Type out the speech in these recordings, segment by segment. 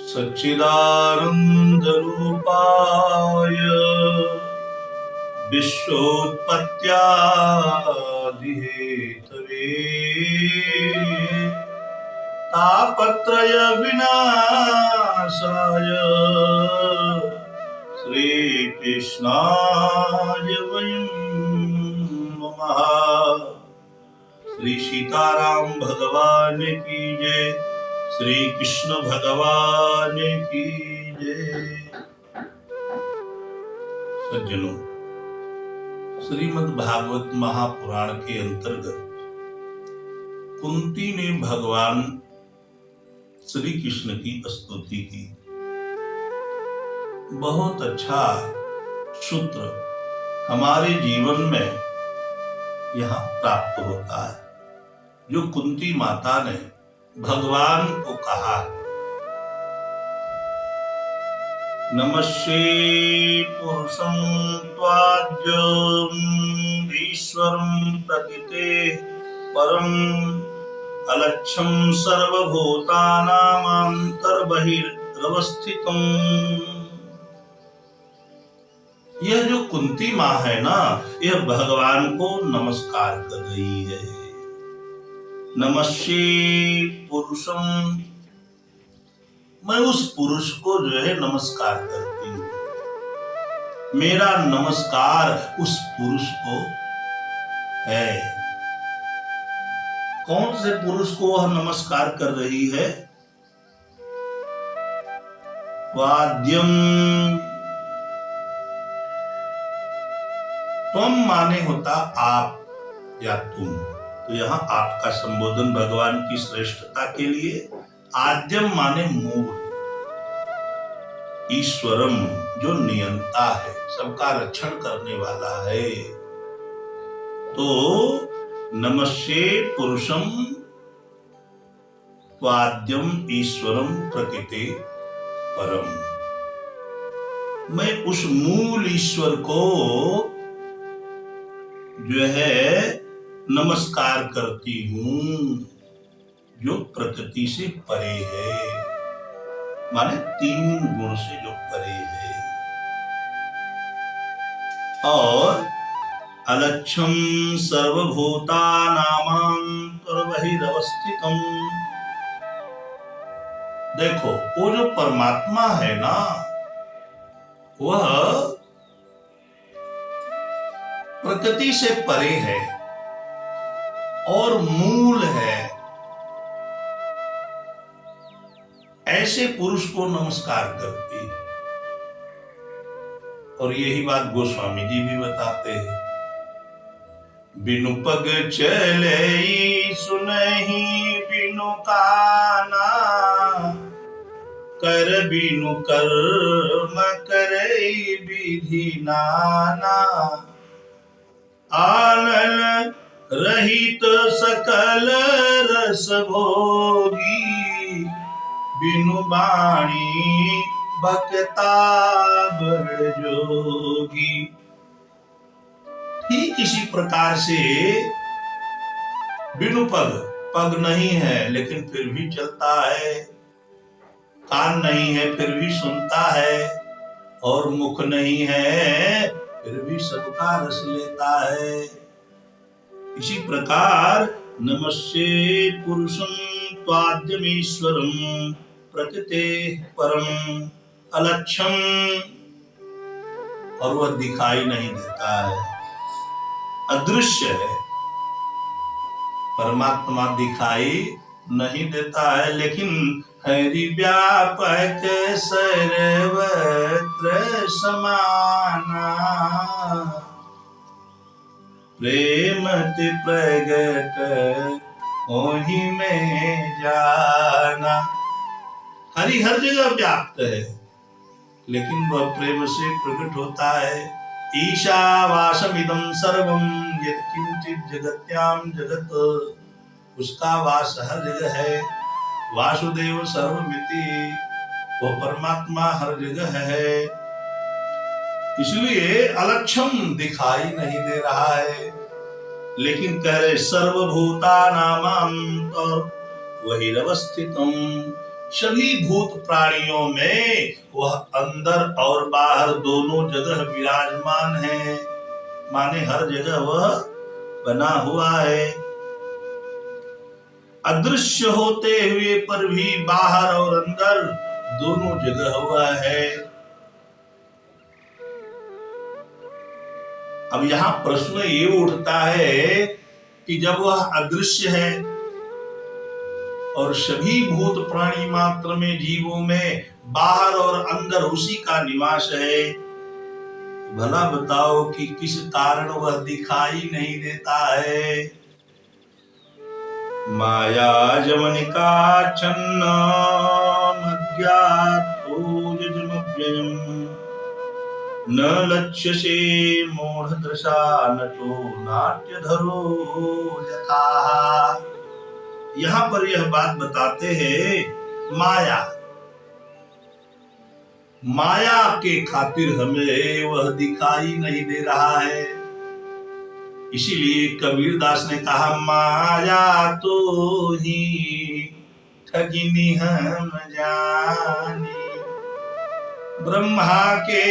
सच्चिदानंद रूपाय विश्वोत्पत्त्यादिहेतवे तापत्रय विनाशाय श्रीकृष्णाय वयं नमः। श्री सीताराम भगवान की जय। श्री कृष्ण भगवान की जय। सज्जनों, श्रीमद् भागवत महापुराण के अंतर्गत कुंती ने भगवान श्री कृष्ण की स्तुति की। बहुत अच्छा सूत्र हमारे जीवन में यहाँ प्राप्त होता है, जो कुंती माता ने भगवान को कहा। नमस्ते पुरुषं त्वाद्यं ईश्वरं प्रकृते परं अलक्ष्यं सर्वभूतानामन्तर्बहिरवस्थितम्। यह जो कुंती माँ है ना, यह भगवान को नमस्कार कर रही है। नमस्ते पुरुषम, मैं उस पुरुष को जो है नमस्कार करती हूँ। मेरा नमस्कार उस पुरुष को है। कौन से पुरुष को वह नमस्कार कर रही है? वाद्यम, त्वम माने होता आप या तुम, तो यहाँ आपका संबोधन भगवान की श्रेष्ठता के लिए। आद्यम माने मूल, ईश्वरम जो नियंता है, सबका रक्षण करने वाला है। तो नमस्ते पुरुषम त्वाद्यम ईश्वरम प्रकृते परम। मैं उस मूल ईश्वर को जो है नमस्कार करती हूँ, जो प्रकृति से परे है, माने तीन गुण से जो परे है। और अलक्ष्यम सर्वभूतानामन्तर्बहिरवस्थितम्। देखो, वो जो परमात्मा है ना, वह प्रकृति से परे है और मूल है। ऐसे पुरुष को नमस्कार करती है। और यही बात गोस्वामी जी भी बताते हैं। बिनु पग चले सुनहि बिनु काना, कर बिनु कर्म करे विधि नाना। आनन रहित सकल रस भोगी, बिनु बाणी भक्ता बड़ जोगी। ठीक इसी प्रकार से बिनु पग, पग नहीं है लेकिन फिर भी चलता है, कान नहीं है फिर भी सुनता है, और मुख नहीं है फिर भी सबका रस लेता है। इसी प्रकार नमस्ते पुरुषं त्वाद्यमीश्वरं प्रकृते परम अलक्ष्यम, और वह दिखाई नहीं देता है, अदृश्य है। परमात्मा दिखाई नहीं देता है, लेकिन हरि व्यापक सर्वत्र समाना। प्रेमति प्रगट होहि में जाना। हरि हर जगह व्याप्त है, लेकिन वह प्रेम से प्रकट होता है। ईशावासमिदं सर्वं यत्किंचित जगत्याम जगत, उसका वास हर जगह है। वासुदेव सर्वमिति, वो परमात्मा हर जगह है। इसलिए अलक्षम दिखाई नहीं दे रहा है, लेकिन कह रहे सर्वभूता नामांतर वही अवस्थितम, सभी भूत प्राणियों में वह अंदर और बाहर दोनों जगह विराजमान है, माने हर जगह वह बना हुआ है। अदृश्य होते हुए पर भी बाहर और अंदर दोनों जगह हुआ है। अब यहां प्रश्न ये उठता है कि जब वह अदृश्य है और सभी भूत प्राणी मात्र में जीवों में बाहर और अंदर उसी का निवास है, भला बताओ कि किस कारण वह दिखाई नहीं देता है। माया जमनिका छन्नम अज्ञातो यजमव्ययम् न लक्ष्यसे मूढ़दृशा नटो नाट्यधरो यथा। यहां पर यह बात बताते हैं माया, माया के खातिर हमें वह दिखाई नहीं दे रहा है। इसीलिए कबीर दास ने कहा माया तो ही ठगिनी हम जानी, ब्रह्मा के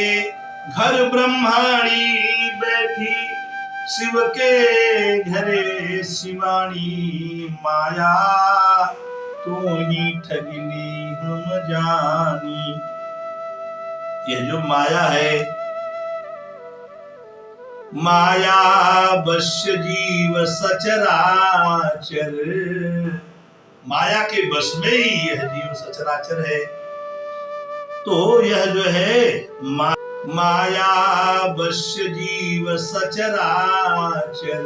घर ब्रह्माणी बैठी शिव के घरे शिवानी, माया तो ही ठगिनी हम जानी। यह जो माया है, माया बश्य जीव सचराचर, माया के बस में ही यह जीव सचराचर है। तो यह जो है माया बश्य जीव सचराचर,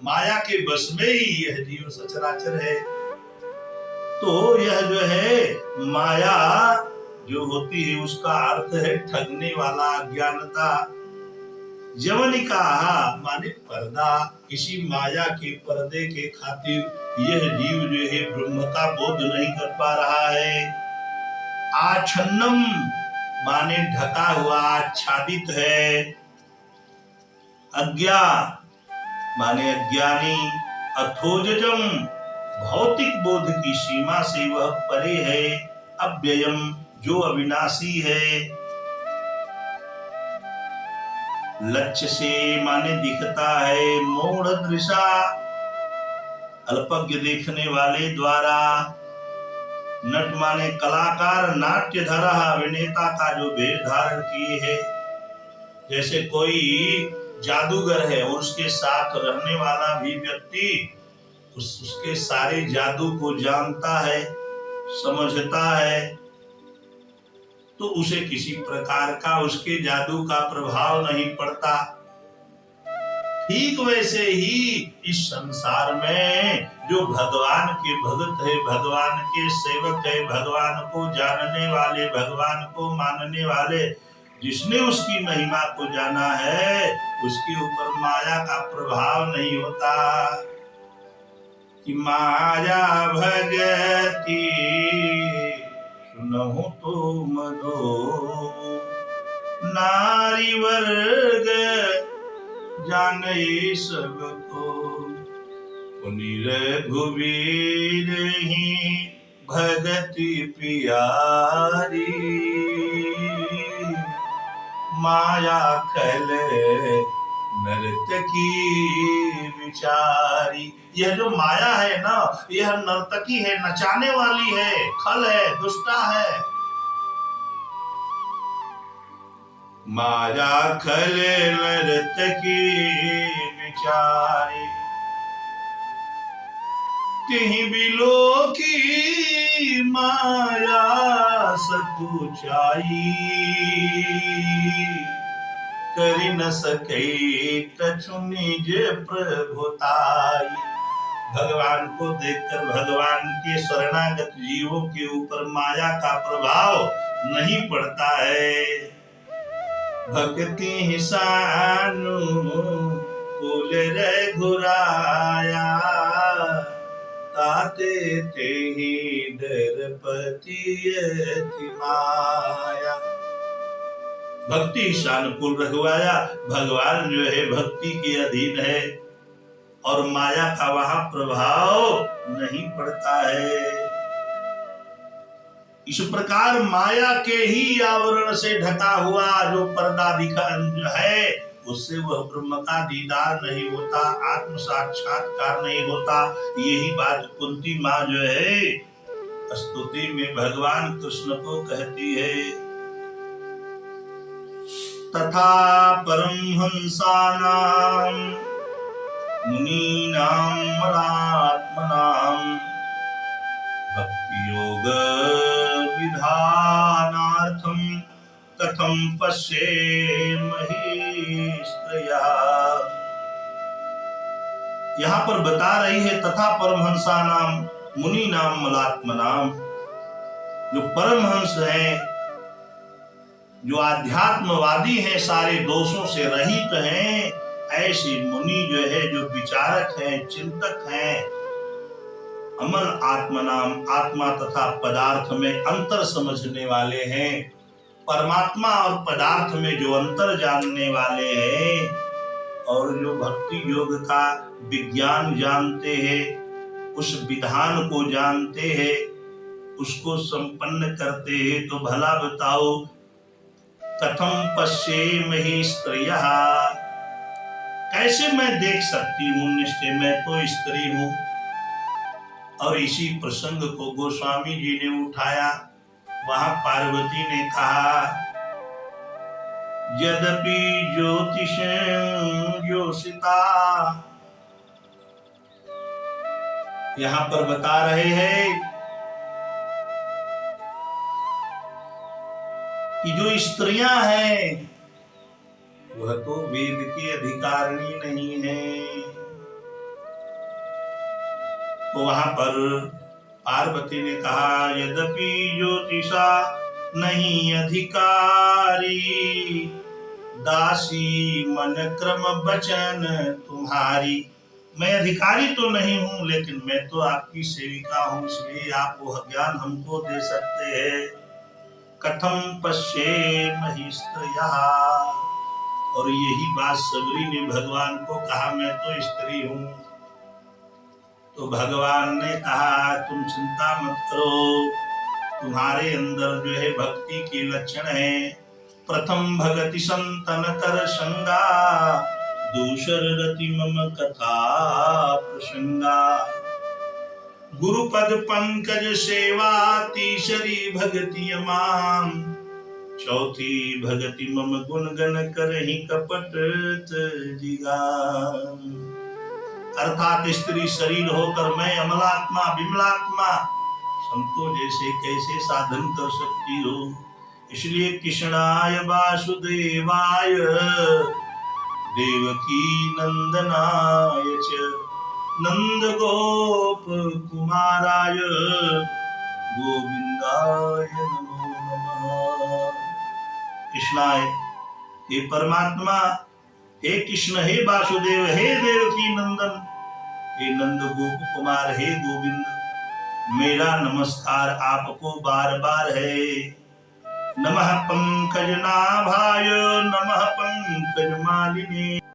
माया के बस में ही यह जीव सचराचर है। तो यह जो है माया जो होती है उसका अर्थ है ठगने वाला, अज्ञानता। जवनिका माने पर्दा, किसी माया के पर्दे के खातिर यह जीव जो है ब्रह्म का बोध नहीं कर पा रहा है। आच्छन्नम माने ढका हुआ, आच्छादित है। अज्ञा माने अज्ञानी। अथोजजम भौतिक बोध की सीमा से वह परे है। अव्ययम जो अविनाशी है। लक्ष्य से माने दिखता है। मूढ़ दृशा अल्पज्ञ देखने वाले द्वारा। नट माने कलाकार, नाट्य धरा अभिनेता का जो वेश धारण किए है। जैसे कोई जादूगर है और उसके साथ रहने वाला भी व्यक्ति उसके सारे जादू को जानता है, समझता है, तो उसे किसी प्रकार का उसके जादू का प्रभाव नहीं पड़ता। ठीक वैसे ही इस संसार में जो भगवान के भक्त है, भगवान के सेवक है, भगवान को जानने वाले, भगवान को मानने वाले, जिसने उसकी महिमा को जाना है उसके ऊपर माया का प्रभाव नहीं होता। कि माया भगति सुनहु तो मधो, नारी वर्ग जाने सबको, पुनि रघुवीर ही भगति प्यारी। माया खल नर्तकी विचारी। यह जो माया है ना, यह नर्तकी है, नचाने वाली है, खल है, दुष्टा है। माया खल नर्तकी विचारी, तिहि बिलो की माया सकुचाई, करि न सके कछु निज प्रभुताई। भगवान को देखकर भगवान के शरणागत जीवों के ऊपर माया का प्रभाव नहीं पड़ता है। भक्ति सानु कुल रघुराया, ताते तेहि दरपति अति माया। भक्ति सानुकूल रखवाया। भगवान जो है भक्ति के अधीन है और माया का वहां प्रभाव नहीं पड़ता है। इस प्रकार माया के ही आवरण से ढका हुआ जो पर्दा दिखा है, उससे वह ब्रह्म का दीदार नहीं होता, आत्म साक्षात्कार नहीं होता। यही बात कुंती माँ जो है स्तुति में भगवान कृष्ण को कहती है। तथा परमहंसानां मुनीनां मलात्मनां भक्ति योग विधानार्थं कथं पश्येमहि स्त्रियः। यहाँ पर बता रही है तथा परमहंसानां मुनीनां मलात्मनां, जो परमहंस हैं, जो आध्यात्मवादी हैं, सारे दोषों से रहित हैं, ऐसे मुनि जो है, जो विचारक हैं, चिंतक हैं, अमल आत्मनाम, आत्मा तथा पदार्थ में अंतर समझने वाले हैं, परमात्मा और पदार्थ में जो अंतर जानने वाले हैं, और जो भक्ति योग का विज्ञान जानते हैं, उस विधान को जानते हैं, उसको संपन्न करते हैं। तो भला बताओ कथम पश्येमहि स्त्रियः, कैसे मैं देख सकती हूँ, निश्चय मैं तो स्त्री हूँ। और इसी प्रसंग को गोस्वामी जी ने उठाया। वहां पार्वती ने कहा यद्यपि ज्योतिषं ज्योतिषिता, यहाँ पर बता रहे हैं कि जो स्त्रियां हैं वह तो वेद की अधिकारिणी नहीं है। तो वहां पर पार्वती ने कहा यद्यपि ज्योतिषा नहीं अधिकारी, दासी मन क्रम बचन तुम्हारी। मैं अधिकारी तो नहीं हूं, लेकिन मैं तो आपकी सेविका हूं, इसलिए आप वह ज्ञान हमको दे सकते हैं। कथम पश्येमहि स्त्रियः, और यही बात सबरी ने भगवान को कहा, मैं तो स्त्री हूं। तो भगवान ने कहा तुम चिंता मत करो, तुम्हारे अंदर जो है भक्ति के लक्षण है। प्रथम भगति संतन कर संगा, दूसर रति मम कथा प्रसंगा। गुरुपद पंकज सेवा, तीसरी भगति अमाम, चौथी भगति मम गुण गण करहि कपट जिगान। अर्थात स्त्री शरीर होकर मैं अमलात्मा विमलात्मा संतो जैसे कैसे साधन कर सकती हो। इसलिए कृष्णाय वासुदेवाय देवकी नंदनाय च नंद गोप कुमाराय गोविंदाय नमो नमः। कृष्णाय, हे परमात्मा, हे कृष्ण, हे वासुदेव, हे देवकी नंदन, हे नंद गोप कुमार, हे गोविंद, मेरा नमस्कार आपको बार बार है। नमः पंकज नाभाय, नमः पंकज मालिनी।